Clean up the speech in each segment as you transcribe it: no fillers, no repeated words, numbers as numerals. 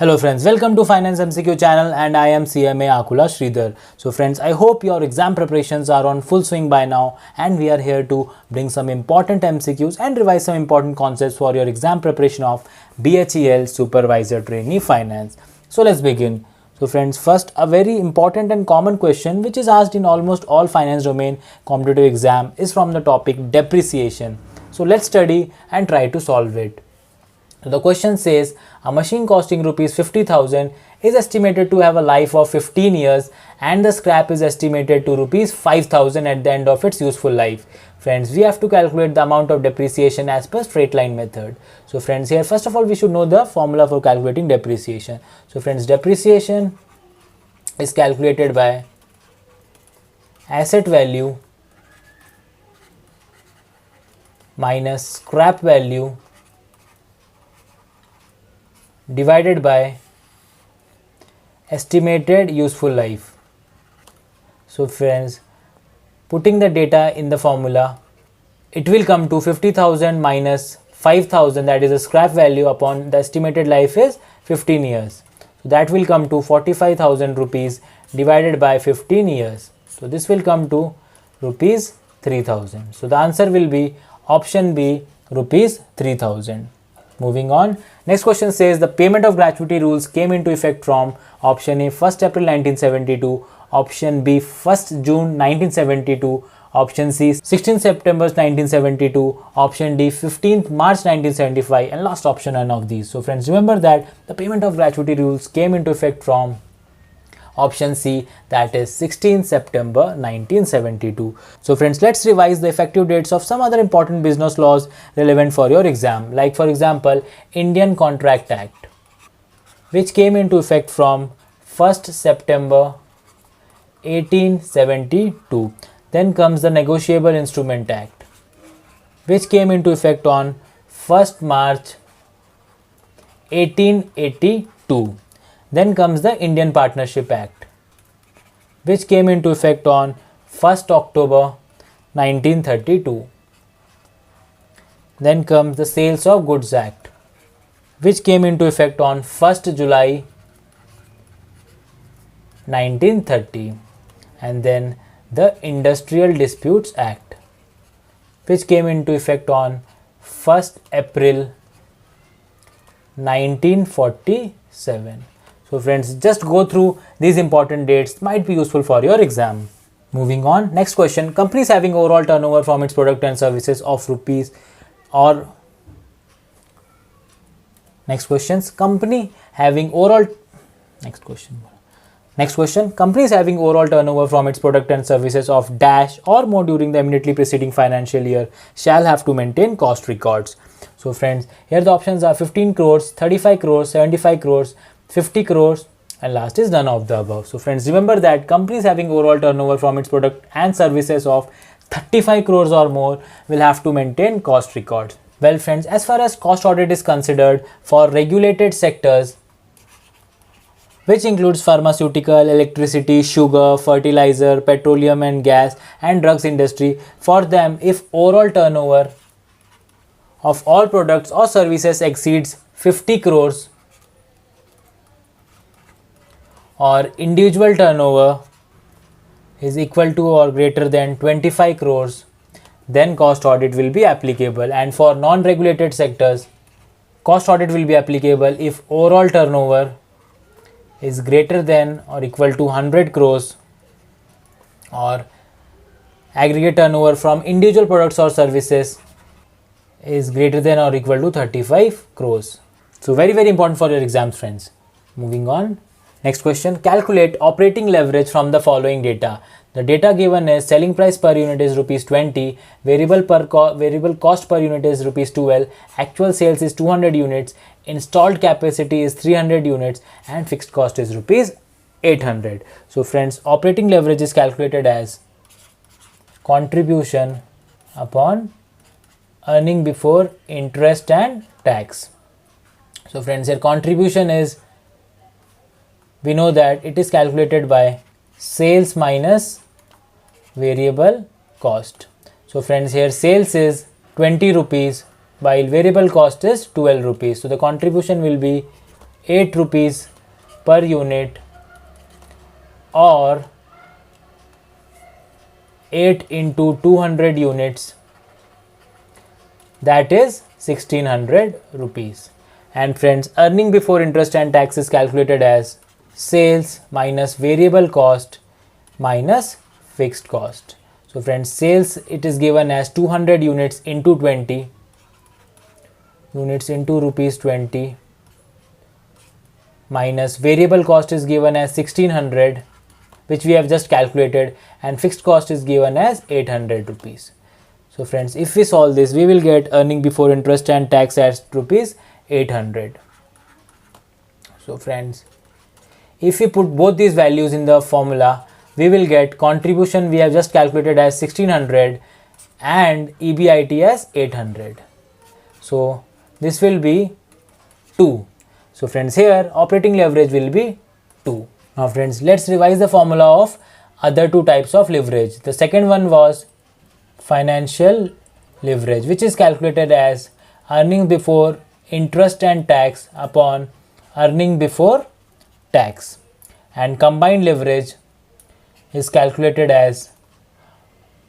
Hello friends, welcome to Finance MCQ channel and I am CMA Akula Sridhar. So friends, I hope your exam preparations are on full swing by now and we are here to bring some important MCQs and revise some important concepts for your exam preparation of BHEL Supervisor Trainee Finance. So let's begin. So friends, first a very important and common question which is asked in almost all finance domain competitive exam is from the topic depreciation. So let's study and try to solve it. The question says a machine costing rupees 50,000 is estimated to have a life of 15 years and the scrap is estimated to rupees 5,000 at the end of its useful life. Friends, we have to calculate the amount of depreciation as per straight line method. So friends, here first of all we should know the formula for calculating depreciation. So friends, depreciation is calculated by asset value minus scrap value divided by estimated useful life. So friends, putting the data in the formula, it will come to 50,000 minus 5,000, that is the scrap value, upon the estimated life is 15 years. So that will come to 45,000 rupees divided by 15 years. So this will come to rupees 3,000. So the answer will be option B, rupees 3,000. Moving on, next question says the payment of gratuity rules came into effect from option A 1st April 1972, option B 1st June 1972, option C 16th September 1972, option D 15th March 1975, and last option none of these. So friends, remember that the payment of gratuity rules came into effect from option C, that is 16th September 1972. So friends, let's revise the effective dates of some other important business laws relevant for your exam. Like for example, Indian Contract Act, which came into effect from 1st September 1872. Then comes the Negotiable Instrument Act, which came into effect on 1st March 1882. Then comes the Indian Partnership Act, which came into effect on 1st October 1932. Then comes the Sales of Goods Act, which came into effect on 1st July 1930. And then the Industrial Disputes Act, which came into effect on 1st April 1947. So friends, just go through these important dates, might be useful for your exam. Moving on, next question, companies having overall turnover from its product and services of rupees or next questions, company having overall companies having overall turnover from its product and services of dash or more during the immediately preceding financial year shall have to maintain cost records. So friends, here the options are 15 crores, 35 crores, 75 crores, 50 crores, and last is none of the above. So friends, remember that companies having overall turnover from its product and services of 35 crores or more will have to maintain cost records. Well friends, as far as cost audit is considered, for regulated sectors, which includes pharmaceutical, electricity, sugar, fertilizer, petroleum and gas, and drugs industry, for them, if overall turnover of all products or services exceeds 50 crores or individual turnover is equal to or greater than 25 crores, then cost audit will be applicable. And for non-regulated sectors, cost audit will be applicable if overall turnover is greater than or equal to 100 crores or aggregate turnover from individual products or services is greater than or equal to 35 crores. So very important for your exams, friends. Moving on. Next question, calculate operating leverage from the following data. The data given is selling price per unit is rupees 20, variable cost per unit is rupees 12, actual sales is 200 units, installed capacity is 300 units, and fixed cost is rupees 800. So friends, operating leverage is calculated as contribution upon earning before interest and tax. So friends, here contribution is, we know that it is calculated by sales minus variable cost. So friends, here sales is 20 rupees while variable cost is 12 rupees. So the contribution will be 8 rupees per unit or 8 into 200 units, that is 1600 rupees. And friends, earning before interest and tax is calculated as sales minus variable cost minus fixed cost. So friends, sales, it is given as 200 units into 20 units into rupees 20 minus variable cost is given as 1600, which we have just calculated, and fixed cost is given as 800 rupees. So friends, if we solve this, we will get earning before interest and tax as rupees 800. So friends, if we put both these values in the formula, we will get contribution we have just calculated as 1600 and EBIT as 800. So this will be 2. So friends, here operating leverage will be 2. Now friends, let's revise the formula of other two types of leverage. The second one was financial leverage, which is calculated as earning before interest and tax upon earning before tax, and combined leverage is calculated as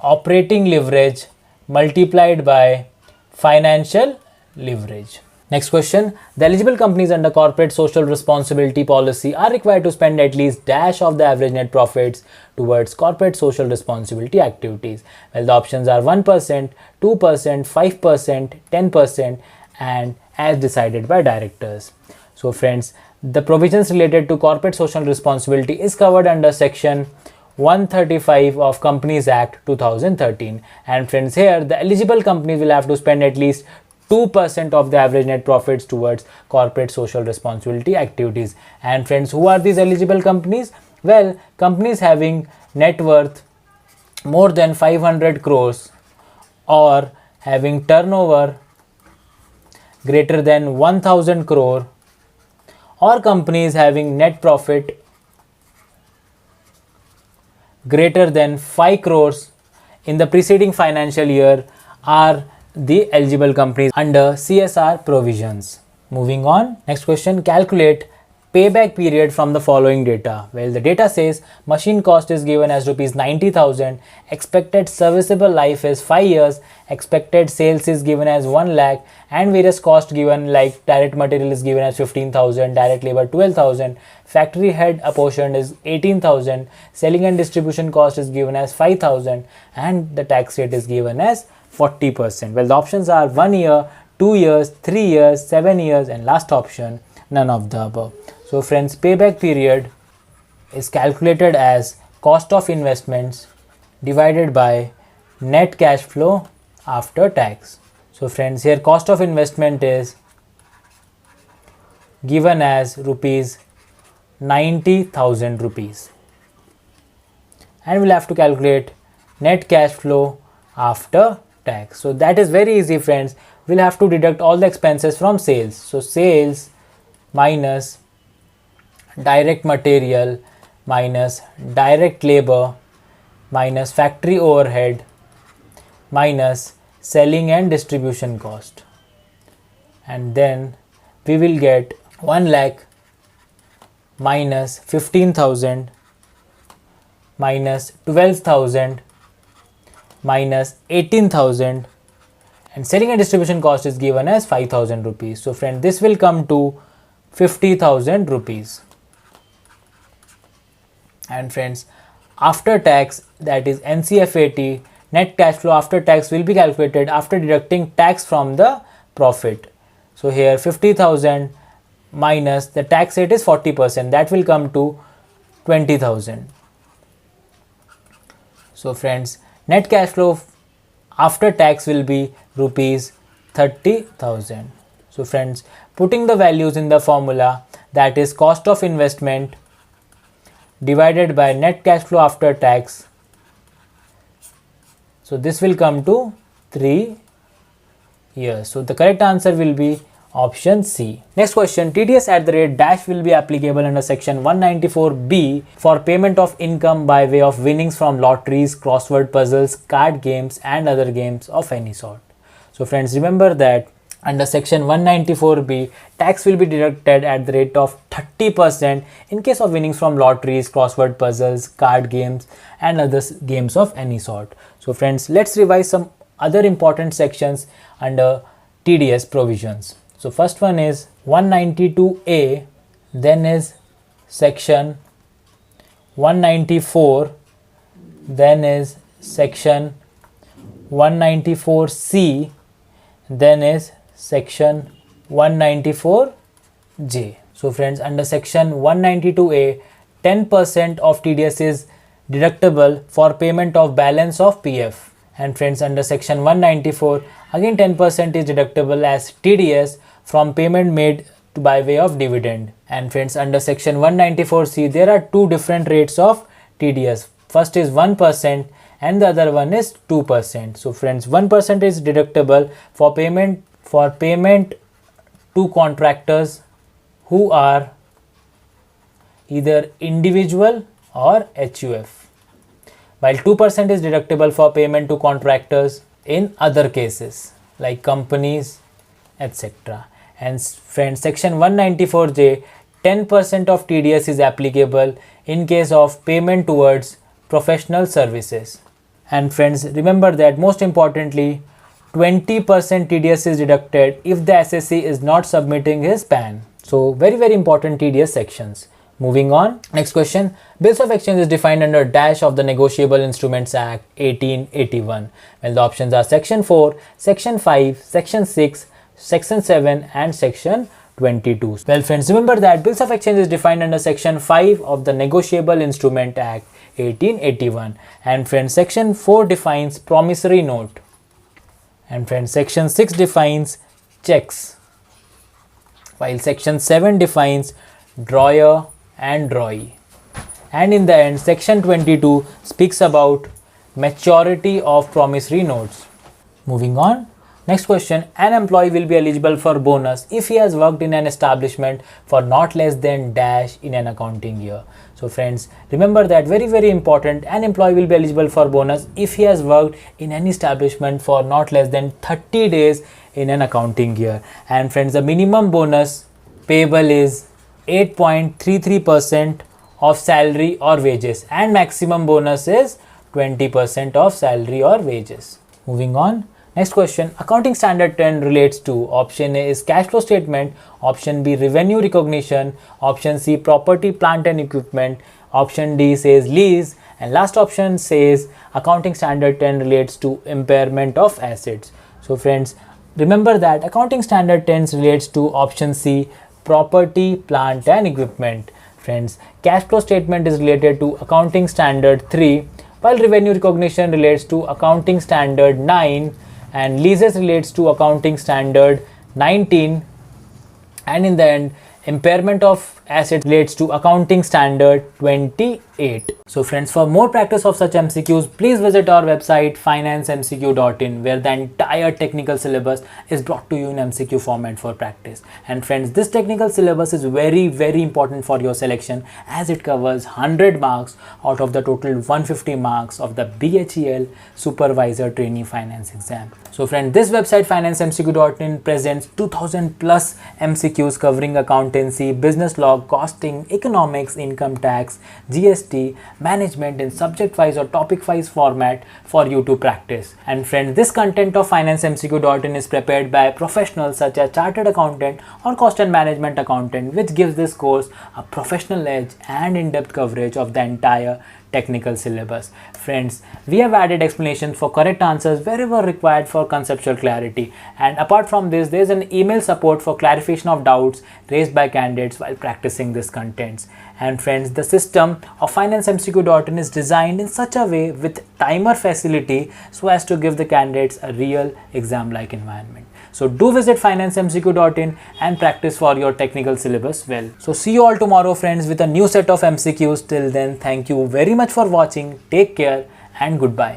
operating leverage multiplied by financial leverage. Next question, the eligible companies under corporate social responsibility policy are required to spend at least dash of the average net profits towards corporate social responsibility activities. Well, the options are 1%, 2%, 5%, 10%, and as decided by directors. So friends, the provisions related to corporate social responsibility is covered under section 135 of Companies Act 2013. And friends, here the eligible companies will have to spend at least 2% of the average net profits towards corporate social responsibility activities. And friends, who are these eligible companies? Well, companies having net worth more than 500 crores or having turnover greater than 1000 crore, or companies having net profit greater than 5 crores in the preceding financial year are the eligible companies under CSR provisions. Moving on, next question, calculate payback period from the following data. Well, the data says machine cost is given as rupees 90,000, expected serviceable life is 5 years, expected sales is given as 1 lakh, and various costs given like direct material is given as 15,000, direct labor 12,000, factory head apportioned is 18,000, selling and distribution cost is given as 5,000, and the tax rate is given as 40%. Well, the options are 1 year, 2 years, 3 years, 7 years, and last option, none of the above. So friends, payback period is calculated as cost of investments divided by net cash flow after tax. So friends, here cost of investment is given as rupees 90,000 rupees, and we'll have to calculate net cash flow after tax. So that is very easy, friends. We'll have to deduct all the expenses from sales. So sales minus direct material minus direct labor minus factory overhead minus selling and distribution cost, and then we will get 1 lakh minus 15,000 minus 12,000 minus 18,000, and selling and distribution cost is given as 5,000 rupees. So friend, this will come to 50,000 rupees. And friends, after tax, that is NCFAT, net cash flow after tax will be calculated after deducting tax from the profit. So here 50,000 minus the tax rate is 40%, that will come to 20,000. So friends, net cash flow after tax will be rupees 30,000. So friends, putting the values in the formula, that is cost of investment divided by net cash flow after tax. So this will come to 3 years. So the correct answer will be option C. Next question, TDS at the rate dash will be applicable under section 194B for payment of income by way of winnings from lotteries, crossword puzzles, card games and other games of any sort. So friends, remember that Under section 194B, tax will be deducted at the rate of 30% in case of winnings from lotteries, crossword puzzles, card games and other games of any sort. So friends, let's revise some other important sections under TDS provisions. So first one is 192A, then is section 194, then is section 194C, then is section 194J. So friends, under section 192A, 10% of TDS is deductible for payment of balance of PF. And friends, under section 194, again 10% is deductible as TDS from payment made by way of dividend. And friends, under section 194C, there are two different rates of TDS. First is 1% and the other one is 2%. So friends, 1% is deductible for payment to contractors who are either individual or HUF, while 2% is deductible for payment to contractors in other cases like companies, etc. And friends, section 194J, 10% of TDS is applicable in case of payment towards professional services. And friends, remember that most importantly, 20% TDS is deducted if the SSC is not submitting his PAN. So very important TDS sections. Moving on, next question. Bills of exchange is defined under dash of the Negotiable Instruments Act 1881. Well, the options are section 4, section 5, section 6, section 7 and section 22. Well friends, remember that bills of exchange is defined under section 5 of the Negotiable Instrument Act 1881. And friends, section 4 defines promissory note. And friends, section 6 defines checks, while section 7 defines drawer and drawee. And in the end, section 22 speaks about maturity of promissory notes. Moving on, next question. An employee will be eligible for bonus if he has worked in an establishment for not less than dash in an accounting year. So friends, remember that very important, an employee will be eligible for bonus if he has worked in any establishment for not less than 30 days in an accounting year. And friends, the minimum bonus payable is 8.33% of salary or wages and maximum bonus is 20% of salary or wages. Moving on, next question. Accounting standard 10 relates to option A is cash flow statement, option B revenue recognition, option C property, plant and equipment, option D says lease, and last option says accounting standard 10 relates to impairment of assets. So friends, remember that accounting standard 10 relates to option C property, plant and equipment. Friends, cash flow statement is related to accounting standard 3, while revenue recognition relates to accounting standard 9 and leases relates to accounting standard 19, and in the end, impairment of assets relates to accounting standard 28. So friends, for more practice of such MCQs, please visit our website financemcq.in, where the entire technical syllabus is brought to you in MCQ format for practice. And friends, this technical syllabus is very important for your selection, as it covers 100 marks out of the total 150 marks of the BHEL Supervisor Trainee Finance exam. So friend, this website financemcq.in presents 2000 plus MCQs covering accountancy, business law, costing, economics, income tax, GST, management in subject-wise or topic-wise format for you to practice. And friends, this content of financemcq.in is prepared by professionals such as chartered accountant or cost and management accountant, which gives this course a professional edge and in-depth coverage of the entire technical syllabus. Friends, we have added explanations for correct answers wherever required for conceptual clarity. And apart from this, there is an email support for clarification of doubts raised by candidates while practicing this contents. And friends, the system of financemcq.in is designed in such a way with timer facility so as to give the candidates a real exam-like environment. So do visit financemcq.in and practice for your technical syllabus well. So see you all tomorrow friends with a new set of MCQs. Till then, thank you very much for watching. Take care and goodbye.